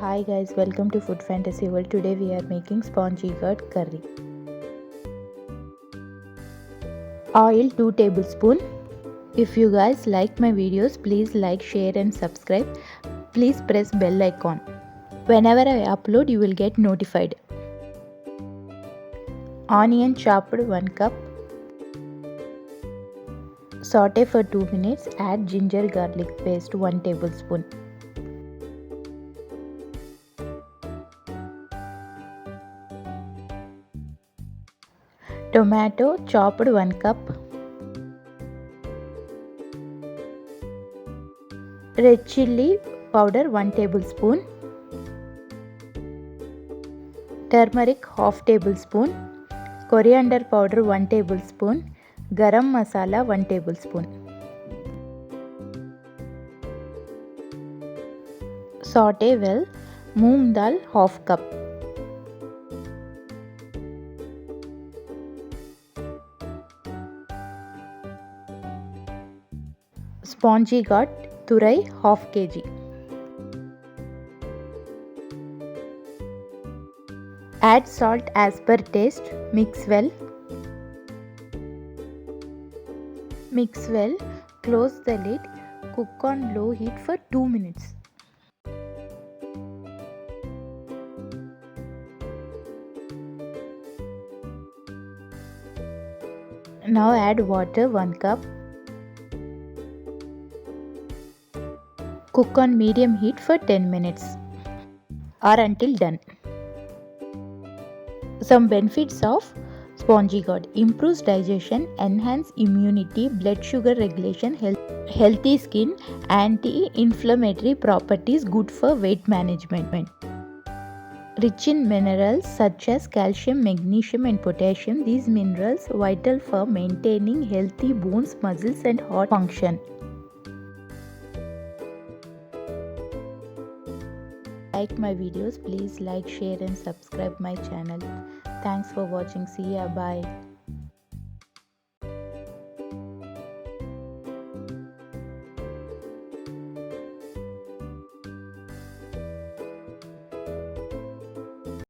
Hi guys, welcome to Food Fantasy World. Today we are making spongy gourd curry. Oil 2 tablespoons. If you guys like my videos, please like, share and subscribe. Please press bell icon. Whenever I upload, you will get notified. Onion chopped 1 cup. Saute for 2 minutes. Add ginger garlic paste 1 tablespoon. Tomato chopped 1 cup. Red chilli powder 1 tablespoon. Turmeric half tablespoon. Coriander powder 1 tablespoon. Garam masala 1 tablespoon. Saute well. Moong dal half cup. Spongy gourd turai half kg. Add salt as per taste. Mix well. Mix well. Close the lid. Cook on low heat for 2 minutes. Now add water 1 cup. Cook on medium heat for 10 minutes or until done. Some benefits of spongy gourd: improves digestion, enhance immunity, blood sugar regulation, healthy skin, anti-inflammatory properties, good for weight management. Rich in minerals such as calcium, magnesium and potassium. These minerals vital for maintaining healthy bones, muscles and heart function. Like my videos, please like, share and subscribe my channel. Thanks for watching. See ya. Bye.